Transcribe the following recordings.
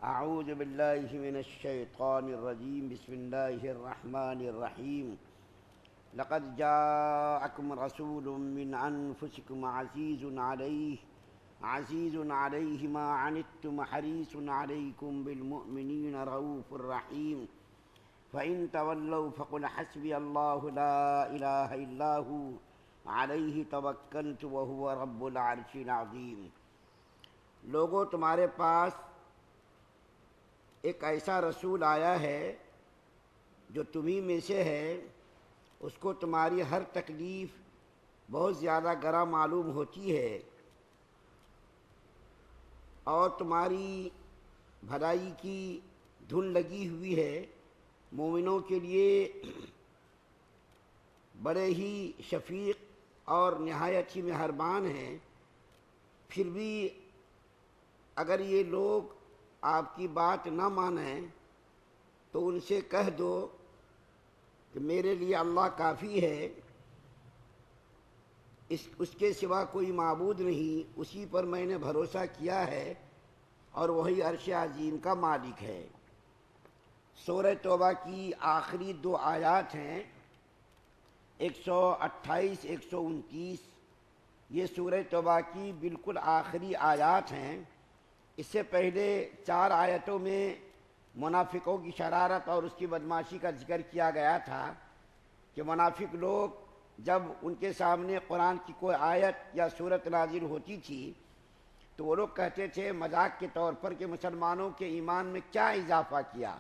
اعوذ باللہ من الشیطان الرجیم بسم اللہ الرحمن الرحیم لقد جاءکم رسول من انفسکم عزیز علیہ ما عنتم حریص علیکم بالمؤمنین رؤوف الرحیم فإن تولوا فقل حسبی اللہ لا الہ الا ہو علیہ توکلت وہو رب العرش العظیم۔ لوگوں، تمہارے پاس ایک ایسا رسول آیا ہے جو تمہیں میں سے ہے، اس کو تمہاری ہر تکلیف بہت زیادہ گراں معلوم ہوتی ہے اور تمہاری بھلائی کی دھن لگی ہوئی ہے۔ مومنوں کے لیے بڑے ہی شفیق اور نہایت ہی مہربان ہیں۔ پھر بھی اگر یہ لوگ آپ کی بات نہ مانیں تو ان سے کہہ دو کہ میرے لیے اللہ کافی ہے، اس کے سوا کوئی معبود نہیں، اسی پر میں نے بھروسہ کیا ہے اور وہی عرش عظیم کا مالک ہے۔ سورہ توبہ کی آخری دو آیات ہیں 128 129، یہ سورہ توبہ کی بالکل آخری آیات ہیں۔ اس سے پہلے 4 آیتوں میں منافقوں کی شرارت اور اس کی بدمعاشی کا ذکر کیا گیا تھا کہ منافق لوگ جب ان کے سامنے قرآن کی کوئی آیت یا سورت نازل ہوتی تھی تو وہ لوگ کہتے تھے مذاق کے طور پر کہ مسلمانوں کے ایمان میں کیا اضافہ کیا،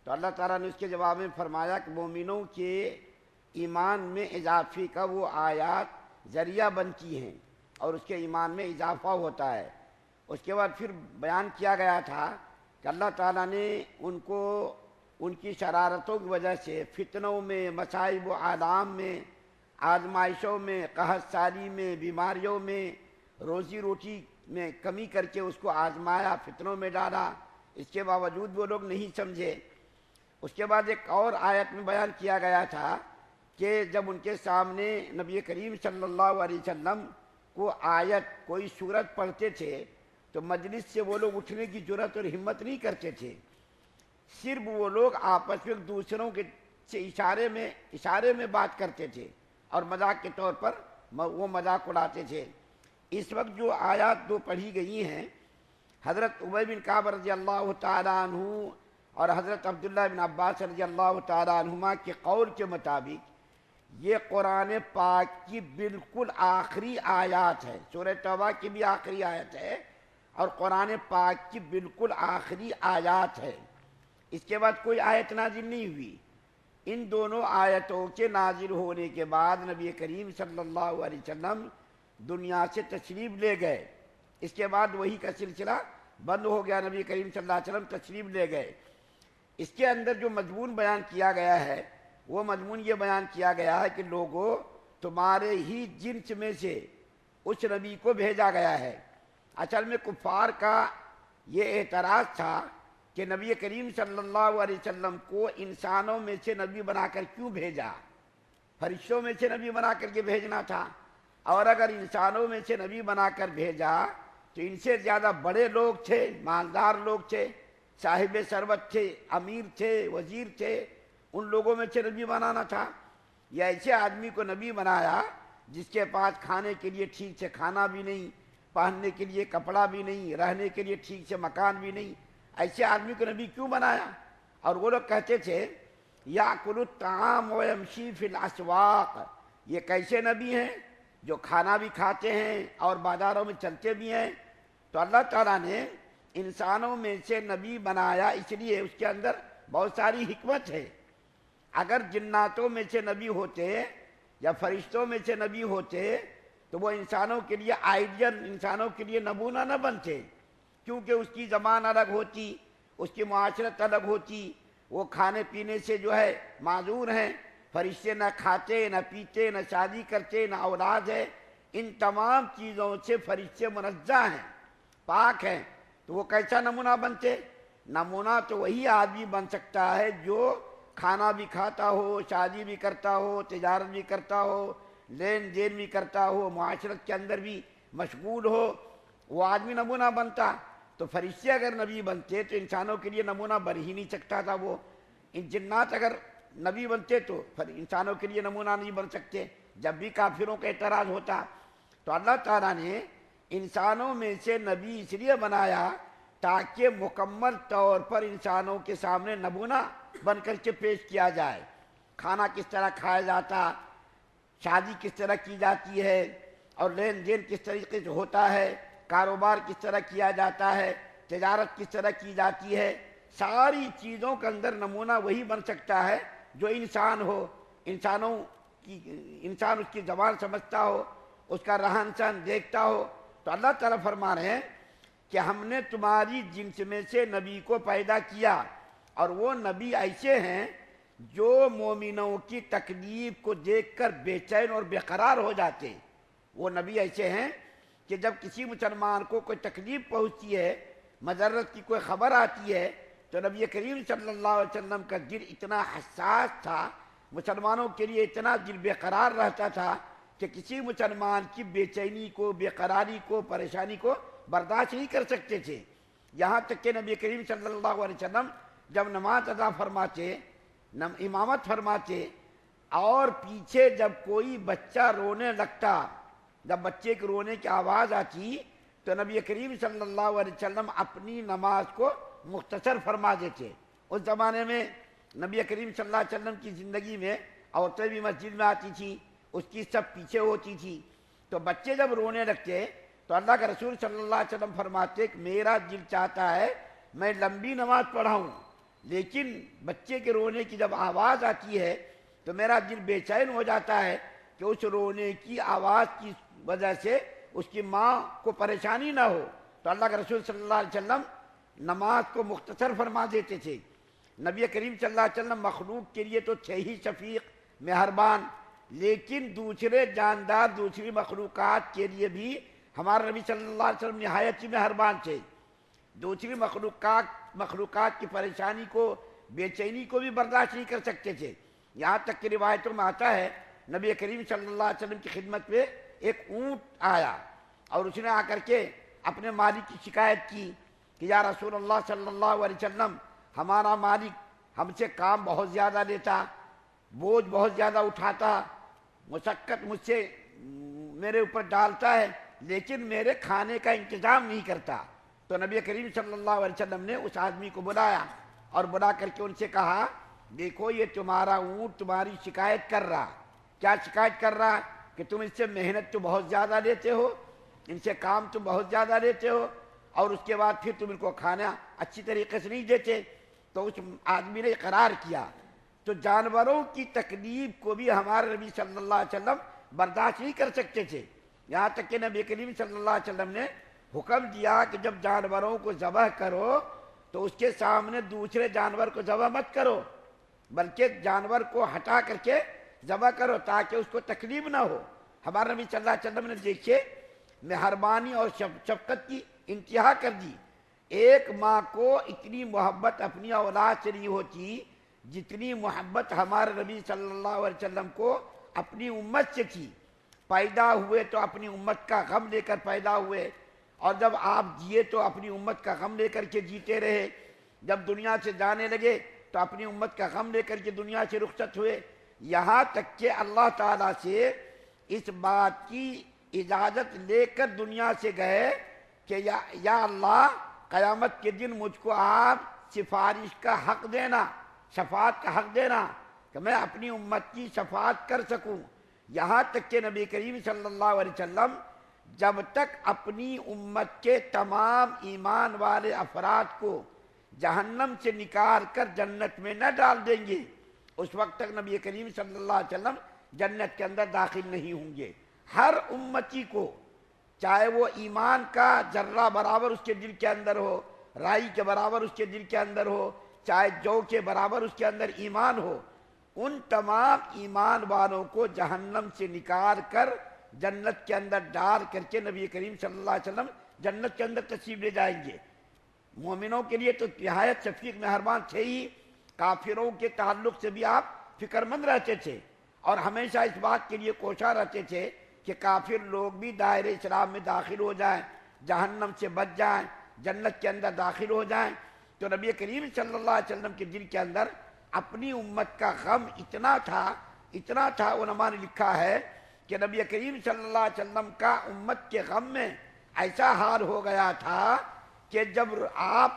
تو اللہ تعالیٰ نے اس کے جواب میں فرمایا کہ مومنوں کے ایمان میں اضافے کا وہ آیات ذریعہ بنتی ہیں اور اس کے ایمان میں اضافہ ہوتا ہے۔ اس کے بعد پھر بیان کیا گیا تھا کہ اللہ تعالیٰ نے ان کو ان کی شرارتوں کی وجہ سے فتنوں میں، مصائب و آلام میں، آزمائشوں میں، قحط سالی میں، بیماریوں میں، روزی روٹی میں کمی کر کے اس کو آزمایا، فتنوں میں ڈالا۔ اس کے باوجود وہ لوگ نہیں سمجھے۔ اس کے بعد ایک اور آیت میں بیان کیا گیا تھا کہ جب ان کے سامنے نبی کریم صلی اللہ علیہ وسلم کو آیت کوئی سورت پڑھتے تھے تو مجلس سے وہ لوگ اٹھنے کی جرأت اور ہمت نہیں کرتے تھے، صرف وہ لوگ آپس میں دوسروں کے سے اشارے میں بات کرتے تھے اور مذاق کے طور پر وہ مذاق اڑاتے تھے۔ اس وقت جو آیات دو پڑھی گئی ہیں، حضرت ابی بن کعب رضی اللہ تعالیٰ عنہ اور حضرت عبداللہ بن عباس رضی اللہ تعالیٰ عنہما کے قول کے مطابق یہ قرآن پاک کی بالکل آخری آیات ہے۔ سورہ توبہ کی بھی آخری آیت ہے اور قرآن پاک کی بالکل آخری آیات ہے۔ اس کے بعد کوئی آیت نازل نہیں ہوئی۔ ان دونوں آیتوں کے نازل ہونے کے بعد نبی کریم صلی اللہ علیہ وسلم دنیا سے تشریف لے گئے۔ اس کے بعد وحی کا سلسلہ بند ہو گیا، نبی کریم صلی اللہ علیہ وسلم تشریف لے گئے۔ اس کے اندر جو مضمون بیان کیا گیا ہے وہ مضمون یہ بیان کیا گیا ہے کہ لوگوں، تمہارے ہی جنس میں سے اس نبی کو بھیجا گیا ہے۔ اصل میں کفار کا یہ اعتراض تھا کہ نبی کریم صلی اللہ علیہ وسلم کو انسانوں میں سے نبی بنا کر کیوں بھیجا؟ فرشتوں میں سے نبی بنا کر کے بھیجنا تھا، اور اگر انسانوں میں سے نبی بنا کر بھیجا تو ان سے زیادہ بڑے لوگ تھے، مالدار لوگ تھے، صاحب ثروت تھے، امیر تھے، وزیر تھے، ان لوگوں میں سے نبی بنانا تھا۔ یا ایسے آدمی کو نبی بنایا جس کے پاس کھانے کے لیے ٹھیک سے کھانا بھی نہیں، پہننے کے لیے کپڑا بھی نہیں، رہنے کے لیے ٹھیک سے مکان بھی نہیں، ایسے آدمی کو نبی کیوں بنایا؟ اور وہ لوگ کہتے تھے یاکل الطعام ویمشی فی الاسواق، یہ کیسے نبی ہیں جو کھانا بھی کھاتے ہیں اور بازاروں میں چلتے بھی ہیں؟ تو اللہ تعالیٰ نے انسانوں میں سے نبی بنایا اس لیے اس کے اندر بہت ساری حکمت ہے۔ اگر جناتوں میں سے نبی ہوتے یا فرشتوں میں سے نبی ہوتے تو وہ انسانوں کے لیے آئیڈیل، انسانوں کے لیے نمونہ نہ بنتے، کیونکہ اس کی زبان الگ ہوتی، اس کی معاشرت الگ ہوتی، وہ کھانے پینے سے جو ہے معذور ہیں۔ فرشتے نہ کھاتے، نہ پیتے، نہ شادی کرتے، نہ اولاد ہے، ان تمام چیزوں سے فرشتے منزہ ہیں، پاک ہیں، تو وہ کیسا نمونہ بنتے؟ نمونہ تو وہی آدمی بن سکتا ہے جو کھانا بھی کھاتا ہو، شادی بھی کرتا ہو، تجارت بھی کرتا ہو، لین دین بھی کرتا ہو، معاشرت کے اندر بھی مشغول ہو، وہ آدمی نمونہ بنتا۔ تو فرشتے اگر نبی بنتے تو انسانوں کے لیے نمونہ بن ہی نہیں سکتا تھا وہ. ان جنات اگر نبی بنتے تو پھر انسانوں کے لیے نمونہ نہیں بن سکتے جب بھی کافروں کا اعتراض ہوتا. تو اللہ تعالیٰ نے انسانوں میں سے نبی اس لیے بنایا تاکہ مکمل طور پر انسانوں کے سامنے نمونہ بن کر کے پیش کیا جائے. کھانا کس طرح کھایا جاتا، شادی کس طرح کی جاتی ہے، اور لین دین کس طریقے سے ہوتا ہے، کاروبار کس طرح کیا جاتا ہے، تجارت کس طرح کی جاتی ہے، ساری چیزوں کے اندر نمونہ وہی بن سکتا ہے جو انسان ہو. انسان اس کی زبان سمجھتا ہو، اس کا رہن سہن دیکھتا ہو. تو اللہ تعالیٰ فرما رہے ہیں کہ ہم نے تمہاری جنس میں سے نبی کو پیدا کیا، اور وہ نبی ایسے ہیں جو مومنوں کی تکلیف کو دیکھ کر بے چین اور بے قرار ہو جاتے. وہ نبی ایسے ہیں کہ جب کسی مسلمان کو کوئی تکلیف پہنچتی ہے، مضرت کی کوئی خبر آتی ہے، تو نبی کریم صلی اللہ علیہ وسلم کا دل اتنا حساس تھا، مسلمانوں کے لیے اتنا دل بے قرار رہتا تھا کہ کسی مسلمان کی بے چینی کو، بے قراری کو، پریشانی کو برداشت نہیں کر سکتے تھے. یہاں تک کہ نبی کریم صلی اللہ علیہ وسلم جب نماز ادا فرماتے، امامت فرماتے، اور پیچھے جب کوئی بچہ رونے لگتا، جب بچے کے رونے کی آواز آتی، تو نبی کریم صلی اللہ علیہ وسلم اپنی نماز کو مختصر فرما دیتے. اس زمانے میں نبی کریم صلی اللہ علیہ وسلم کی زندگی میں عورتیں بھی مسجد میں آتی تھیں، اس کی سب پیچھے ہوتی تھی. تو بچے جب رونے لگتے تو اللہ کے رسول صلی اللہ علیہ وسلم فرماتے کہ میرا دل چاہتا ہے میں لمبی نماز پڑھاؤں، لیکن بچے کے رونے کی جب آواز آتی ہے تو میرا دل بے چین ہو جاتا ہے کہ اس رونے کی آواز کی وجہ سے اس کی ماں کو پریشانی نہ ہو. تو اللہ کے رسول صلی اللہ علیہ وسلم نماز کو مختصر فرما دیتے تھے. نبی کریم صلی اللہ علیہ وسلم مخلوق کے لیے تو تھے ہی شفیق، مہربان، لیکن دوسرے جاندار، دوسری مخلوقات کے لیے بھی ہمارے نبی صلی اللہ علیہ وسلم نہایت ہی مہربان تھے. دوسری مخلوقات کی پریشانی کو، بے چینی کو بھی برداشت نہیں کر سکتے تھے. یہاں تک کہ روایتوں میں آتا ہے نبی کریم صلی اللہ علیہ وسلم کی خدمت میں ایک اونٹ آیا اور اس نے آ کر کے اپنے مالک کی شکایت کی کہ یا رسول اللہ صلی اللہ علیہ وسلم، ہمارا مالک ہم سے کام بہت زیادہ لیتا، بوجھ بہت زیادہ اٹھاتا، مشقت مجھ سے میرے اوپر ڈالتا ہے، لیکن میرے کھانے کا انتظام نہیں کرتا. تو نبی کریم صلی اللہ علیہ وسلم نے اس آدمی کو بلایا اور بلا کر کے ان سے کہا دیکھو یہ تمہارا اونٹ تمہاری شکایت کر رہا. کیا شکایت کر رہا؟ کہ تم اس سے محنت تو بہت زیادہ لیتے ہو، ان سے کام تو بہت زیادہ لیتے ہو، اور اس کے بعد پھر تم ان کو کھانا اچھی طریقے سے نہیں دیتے. تو اس آدمی نے اقرار کیا. تو جانوروں کی تکلیف کو بھی ہمارے نبی صلی اللہ علیہ وسلم برداشت نہیں کر سکتے تھے. یہاں تک کہ نبی کریم صلی اللہ علیہ وسلم نے حکم دیا کہ جب جانوروں کو ذبح کرو تو اس کے سامنے دوسرے جانور کو ذبح مت کرو، بلکہ جانور کو ہٹا کر کے ذبح کرو تاکہ اس کو تکلیف نہ ہو. ہمارے نبی صلی اللہ علیہ وسلم نے دیکھیے مہربانی اور شفقت کی انتہا کر دی. ایک ماں کو اتنی محبت اپنی اولاد سے نہیں ہوتی جتنی محبت ہمارے نبی صلی اللہ علیہ وسلم کو اپنی امت سے تھی. پیدا ہوئے تو اپنی امت کا غم لے کر پیدا ہوئے، اور جب آپ جیے تو اپنی امت کا غم لے کر کے جیتے رہے. جب دنیا سے جانے لگے تو اپنی امت کا غم لے کر کے دنیا سے رخصت ہوئے. یہاں تک کہ اللہ تعالیٰ سے اس بات کی اجازت لے کر دنیا سے گئے کہ یا اللہ قیامت کے دن مجھ کو آپ سفارش کا حق دینا، شفاعت کا حق دینا کہ میں اپنی امت کی شفاعت کر سکوں. یہاں تک کہ نبی کریم صلی اللہ علیہ وسلم جب تک اپنی امت کے تمام ایمان والے افراد کو جہنم سے نکال کر جنت میں نہ ڈال دیں گے، اس وقت تک نبی کریم صلی اللہ علیہ وسلم جنت کے اندر داخل نہیں ہوں گے. ہر امتی کو چاہے وہ ایمان کا ذرہ برابر اس کے دل کے اندر ہو، رائی کے برابر اس کے دل کے اندر ہو، چاہے جو کے برابر اس کے اندر ایمان ہو، ان تمام ایمان والوں کو جہنم سے نکال کر جنت کے اندر ڈال کر کے نبی کریم صلی اللہ علیہ وسلم جنت کے اندر تشریف لے جائیں گے. مومنوں کے لیے تو نہایت شفیق مہربان تھے ہی، کافروں کے تعلق سے بھی آپ فکر مند رہتے تھے اور ہمیشہ اس بات کے لیے کوشاں رہتے تھے کہ کافر لوگ بھی دائرہ اسلام میں داخل ہو جائیں، جہنم سے بچ جائیں، جنت کے اندر داخل ہو جائیں۔ تو نبی کریم صلی اللہ علیہ وسلم کے دل کے اندر اپنی امت کا غم اتنا تھا، علماء نے لکھا ہے کہ نبی کریم صلی اللہ علیہ وسلم کا امت کے غم میں ایسا حال ہو گیا تھا کہ جب آپ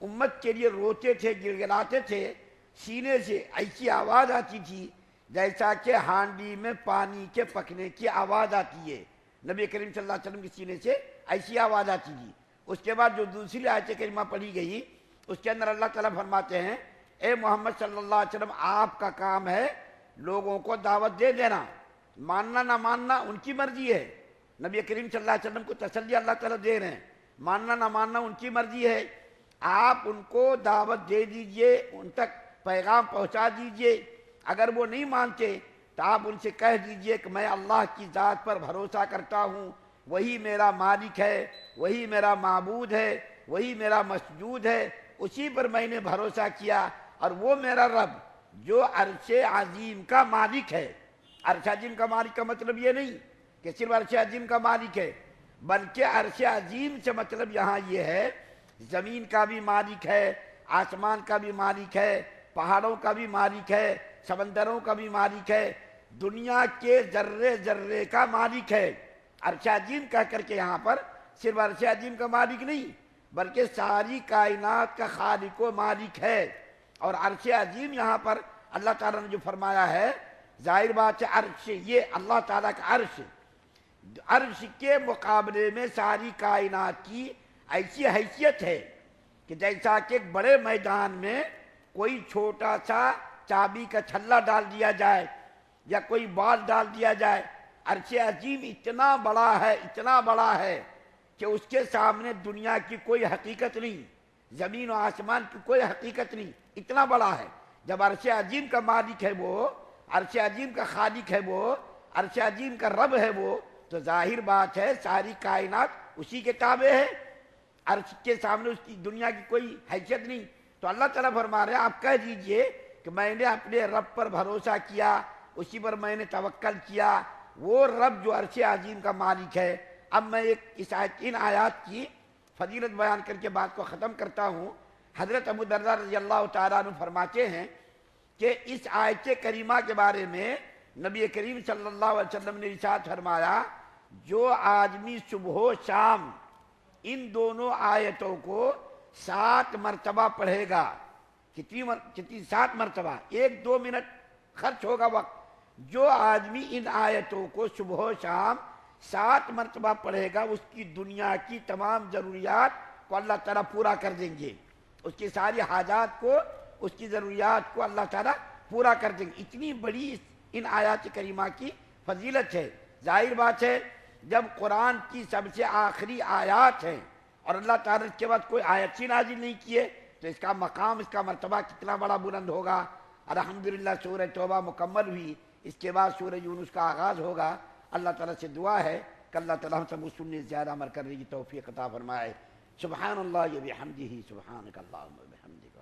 امت کے لیے روتے تھے، گڑگڑاتے تھے، سینے سے ایسی آواز آتی تھی جیسا کہ ہانڈی میں پانی کے پکنے کی آواز آتی ہے۔ نبی کریم صلی اللہ علیہ وسلم کے سینے سے ایسی آواز آتی تھی۔ اس کے بعد جو دوسری آیت کریمہ پڑھی گئی اس کے اندر اللہ تعالیٰ فرماتے ہیں، اے محمد صلی اللہ علیہ وسلم آپ کا کام ہے لوگوں کو دعوت دے دینا، ماننا نہ ماننا ان کی مرضی ہے۔ نبی کریم صلی اللہ علیہ وسلم کو تسلی اللہ تعالیٰ دے رہے ہیں، ماننا نہ ماننا ان کی مرضی ہے، آپ ان کو دعوت دے دیجئے، ان تک پیغام پہنچا دیجئے۔ اگر وہ نہیں مانتے تو آپ ان سے کہہ دیجئے کہ میں اللہ کی ذات پر بھروسہ کرتا ہوں، وہی میرا مالک ہے، وہی میرا معبود ہے، وہی میرا مسجود ہے، اسی پر میں نے بھروسہ کیا، اور وہ میرا رب جو عرش عظیم کا مالک ہے۔ عرش عظیم کا مالک کا مطلب یہ نہیں کہ صرف عرش عظیم کا مالک ہے، بلکہ عرش عظیم سے مطلب یہاں یہ ہے زمین کا بھی مالک ہے، آسمان کا بھی مالک ہے، پہاڑوں کا بھی مالک ہے، سمندروں کا بھی مالک ہے، دنیا کے ذرے ذرے کا مالک ہے۔ عرش عظیم کہہ کر کے یہاں پر صرف عرش عظیم کا مالک نہیں بلکہ ساری کائنات کا خالق و مالک ہے۔ اور عرش عظیم یہاں پر اللہ تعالیٰ نے جو فرمایا ہے، ظاہر بات ہے عرش، یہ اللہ تعالیٰ کا عرش کے مقابلے میں ساری کائنات کی ایسی حیثیت ہے کہ جیسا کہ ایک بڑے میدان میں کوئی چھوٹا سا چابی کا چھلا ڈال دیا جائے یا کوئی بال ڈال دیا جائے، عرش عظیم اتنا بڑا ہے کہ اس کے سامنے دنیا کی کوئی حقیقت نہیں، زمین و آسمان کی کوئی حقیقت نہیں، اتنا بڑا ہے۔ جب عرش عظیم کا مالک ہے وہ، عرش عظیم کا خالق ہے وہ، عرش عظیم کا رب ہے وہ، تو ظاہر بات ہے ساری کائنات اسی کے تابع ہے، عرش کے سامنے اس کی دنیا کی کوئی حیثیت نہیں۔ تو اللہ تعالیٰ فرما رہے ہیں آپ کہہ دیجئے کہ میں نے اپنے رب پر بھروسہ کیا، اسی پر میں نے توکل کیا، وہ رب جو عرش عظیم کا مالک ہے۔ اب میں ان آیات کی فضیلت بیان کر کے بات کو ختم کرتا ہوں۔ حضرت ابو درداء رضی اللہ تعالیٰ عنہ فرماتے ہیں کہ اس آیت کریمہ کے بارے میں نبی کریم صلی اللہ علیہ وسلم نے ارشاد فرمایا، جو آدمی صبح و شام ان دونوں آیتوں کو 7 مرتبہ پڑھے گا، کتنی 7 مرتبہ، 1-2 منٹ خرچ ہوگا وقت، جو آدمی ان آیتوں کو صبح و شام 7 مرتبہ پڑھے گا اس کی دنیا کی تمام ضروریات کو اللہ تعالیٰ پورا کر دیں گے، اس کی ساری حاجات کو، اس کی ضروریات کو اللہ تعالیٰ پورا کر دیں گے۔ اتنی بڑی ان آیات کریمہ کی فضیلت ہے۔ ظاہر بات ہے جب قرآن کی سب سے آخری آیات ہیں اور اللہ تعالیٰ اس کے بعد کوئی آیت ہی نازل نہیں کیے تو اس کا مقام، اس کا مرتبہ کتنا بڑا بلند ہوگا۔ الحمدللہ سورہ توبہ مکمل ہوئی، اس کے بعد سورہ یونس کا آغاز ہوگا۔ اللہ تعالیٰ سے دعا ہے کہ اللہ تعالیٰ ہم سب اس سننے سے زیادہ عمل کرنے کی توفیق عطا فرمائے۔ سبحان اللہ و بحمدہ، سبحانک اللہم و بحمدک۔